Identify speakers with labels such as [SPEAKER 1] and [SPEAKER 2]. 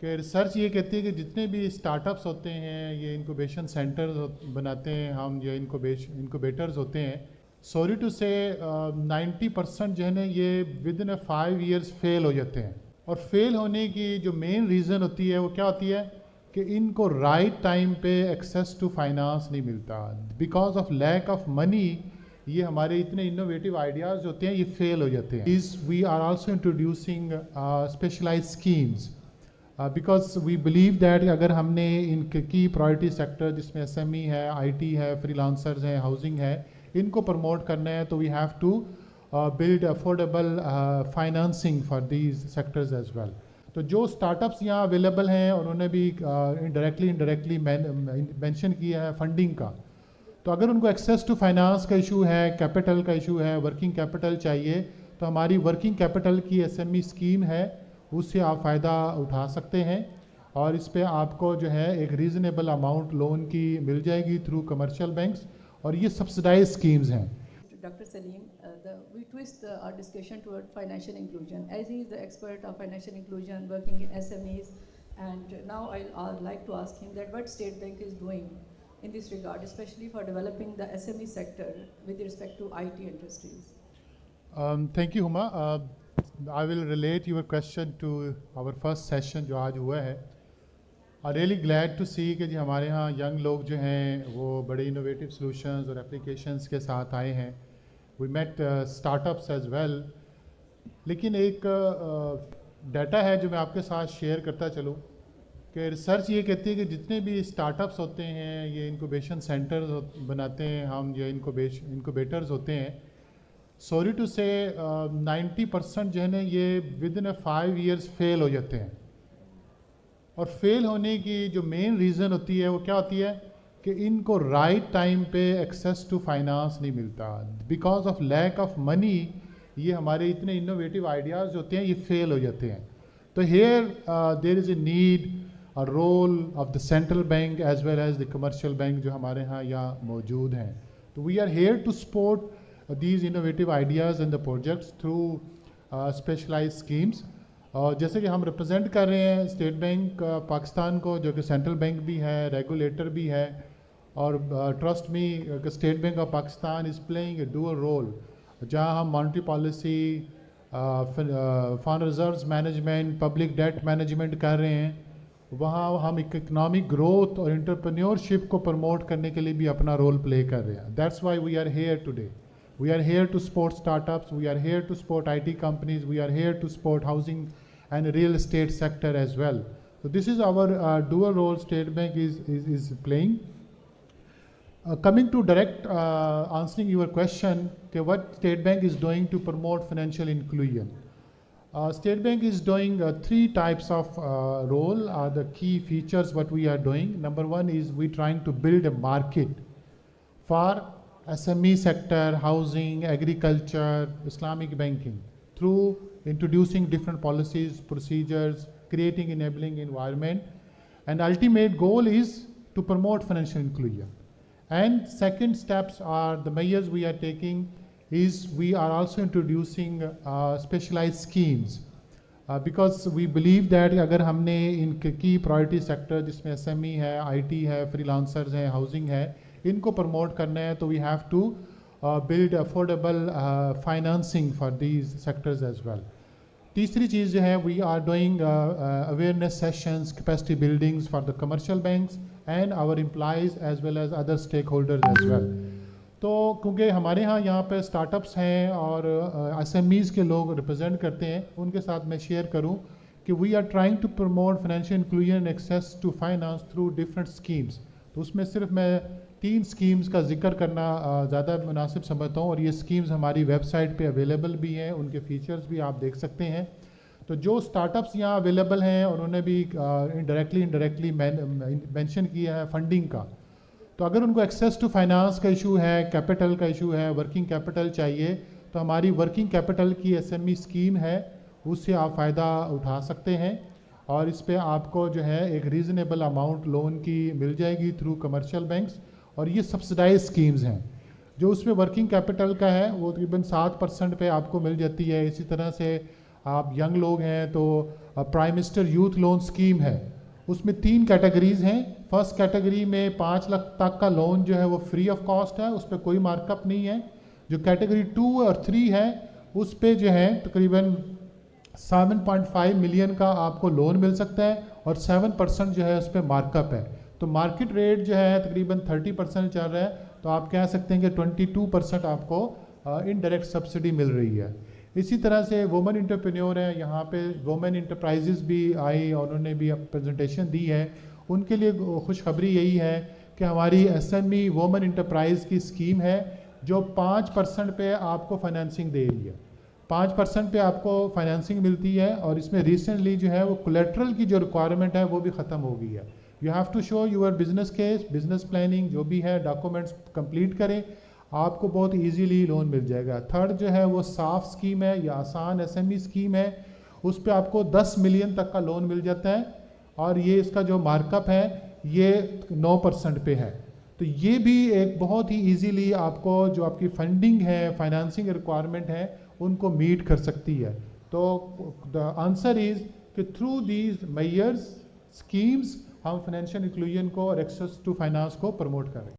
[SPEAKER 1] कि रिसर्च ये कहती है कि जितने भी स्टार्टअप्स होते हैं, ये इंक्यूबेशन सेंटर्स बनाते हैं हम, या इंक्यूबेटर्स होते हैं, सॉरी टू से 90% जो है ना, ये विद इन 5 years फेल हो जाते हैं। और फेल होने की जो मेन रीज़न होती है वो क्या होती है कि इनको राइट टाइम पे एक्सेस टू फाइनेंस नहीं मिलता, because of lack of money. ये हमारे इतने इनोवेटिव आइडियाज़ होते हैं, ये फेल हो जाते हैं। Is we are also introducing specialise schemes, because we believe that अगर हमने इनके की प्रायोरिटी सेक्टर जिसमें एसएमई है, आईटी है, फ्रीलांसर्स हैं, हाउसिंग है, इनको प्रमोट करना है, तो we have to build affordable financing for these sectors as well. तो जो स्टार्टअप्स यहाँ अवेलेबल हैं उन्होंने भी इनडायरेक्टली मेंशन किया है फंडिंग का। तो अगर उनको एक्सेस टू फाइनेंस का इशू है, कैपिटल का इशू है, वर्किंग कैपिटल चाहिए, तो हमारी वर्किंग कैपिटल की एसएमई स्कीम है, उससे आप फ़ायदा उठा सकते हैं। और इस पे आपको जो है एक रीज़नेबल अमाउंट लोन की मिल जाएगी थ्रू कमर्शियल बैंक्स, और ये सब्सिडाइज स्कीम्स हैं।
[SPEAKER 2] Dr. Salim, we twist our discussion toward financial inclusion. As he is the expert of financial inclusion, working in SMEs, and now I'd like to ask him that what State Bank is doing in this regard, especially for developing the SME sector with respect to IT industries.
[SPEAKER 1] Thank you, Huma. I will relate your question to our first session जो आज हुआ है। I really glad to सी कि जी हमारे यहाँ young लोग जो हैं वो बड़े इनोवेटिव सॉल्यूशंस और एप्लीकेशंस के साथ आए हैं। We met startups as well. लेकिन एक डाटा है जो मैं आपके साथ शेयर करता चलूँ कि रिसर्च ये कहती है कि जितने भी स्टार्टअप्स होते हैं, ये इंक्यूबेशन सेंटर्स बनाते हैं हम, या इंक्यूबेटर्स होते हैं, सॉरी टू से 90% जो है ना, ये विद इन 5 years फेल हो जाते हैं। और फेल होने की जो मेन रीज़न होती है वो क्या होती है कि इनको राइट टाइम पे एक्सेस टू फाइनेंस नहीं मिलता, because of lack of money. ये हमारे इतने इनोवेटिव आइडियाज़ होते हैं, ये फेल हो जाते हैं। तो here there is a need a role of the central bank as well as the commercial bank जो हमारे यहाँ मौजूद हैं। तो we are here to support these innovative ideas and the projects through specialise schemes. और जैसे कि हम रिप्रेजेंट कर रहे हैं स्टेट बैंक पाकिस्तान को, जो कि सेंट्रल बैंक भी है, रेगुलेटर भी है, और trust me State Bank of Pakistan is playing a dual role, जहां हम monetary policy, foreign reserves management, public debt management कर रहे हैं। वहाँ हम इकोनॉमिक ग्रोथ और एंटरप्रेन्योरशिप को प्रमोट करने के लिए भी अपना रोल प्ले कर रहे हैं। That's why we are here today. We are here to support startups, we are here to support IT companies, we are here to support housing and real estate sector as well. So this is our dual role State Bank is playing. Coming to direct answering your question, okay, what State Bank is doing to promote financial inclusion. State Bank is doing 3 types of role, are the key features what we are doing. Number one is we trying to build a market for SME sector, housing, agriculture, Islamic banking, through introducing different policies, procedures, creating enabling environment, and ultimate goal is to promote financial inclusion. And second steps are the measures we are taking is we are also introducing specialized schemes, because we believe that अगर हमने इनकी priority sector जिसमें SME है, IT है, freelancers हैं, housing है, इनको promote करना है, तो we have to build affordable financing for these sectors as well. तीसरी चीज़ जो है, we are doing awareness sessions, capacity buildings for the commercial banks and our employees as well as other stakeholders as well. तो क्योंकि हमारे यहाँ पे startups हैं और SMEs के लोग रिप्रेजेंट करते हैं, उनके साथ मैं शेयर करूँ कि we are trying to promote financial inclusion and access to finance through different schemes. तो उसमें सिर्फ मैं 3 स्कीम्स का जिक्र करना ज़्यादा मुनासिब समझता हूँ, और ये स्कीम्स हमारी वेबसाइट पे अवेलेबल भी हैं, उनके फीचर्स भी आप देख सकते हैं। तो जो स्टार्टअप्स यहाँ अवेलेबल हैं उन्होंने भी इनडायरेक्टली मेंशन किया है फंडिंग का। तो अगर उनको एक्सेस टू फाइनेंस का इशू है, कैपिटल का इशू है, वर्किंग कैपिटल चाहिए, तो हमारी वर्किंग कैपिटल की SME स्कीम है, उससे आप फ़ायदा उठा सकते हैं। और इस पे आपको जो है एक रीज़नेबल अमाउंट लोन की मिल जाएगी थ्रू कमर्शियल बैंक्स, और ये सब्सिडाइज स्कीम्स हैं। जो उसमें वर्किंग कैपिटल का है वो तकरीबन 7% पे आपको मिल जाती है। इसी तरह से आप यंग लोग हैं तो prime minister youth loan scheme है, उसमें 3 कैटेगरीज हैं। फर्स्ट कैटेगरी में 5 लाख तक का लोन जो है वो फ्री ऑफ कॉस्ट है, उस पर कोई मार्कअप नहीं है। जो कैटेगरी 2 और 3 है उस पे जो है तकरीबन 7.5 मिलियन का आपको लोन मिल सकता है और 7% जो है उस पर मार्कअप है। तो मार्केट रेट जो है तकरीबन 30% चल रहा है, तो आप कह सकते हैं कि 22% आपको इनडायरेक्ट सब्सिडी मिल रही है। इसी तरह से वुमेन इंटरप्रेन्योर है, यहाँ पे वुमेन इंटरप्राइजेज भी आई और उन्होंने भी अब प्रेजेंटेशन दी है। उनके लिए खुशखबरी यही है कि हमारी एसएमई वुमेन इंटरप्राइज की स्कीम है जो 5% पे आपको फाइनेंसिंग दे रही है। 5% पे आपको फाइनेंसिंग मिलती है और इसमें रिसेंटली जो है वो कोलेट्रल की जो रिक्वायरमेंट है वो भी ख़त्म हो गई है। You have to show your business case, business planning जो भी है, डॉक्यूमेंट्स कंप्लीट करें, आपको बहुत इजीली लोन मिल जाएगा। थर्ड जो है वो साफ स्कीम है या आसान एसएमई स्कीम है, उस पर आपको 10 मिलियन तक का लोन मिल जाता है और ये इसका जो मार्कअप है ये 9% पे है। तो ये भी एक बहुत ही इजीली आपको जो आपकी फंडिंग है, फाइनेंसिंग रिक्वायरमेंट है, उनको मीट कर सकती है। तो द आंसर इज कि थ्रू दीज मेजर्स स्कीम्स हम फाइनेंशियल इंक्लूजन को और एक्सेस टू फाइनेंस को प्रमोट करें।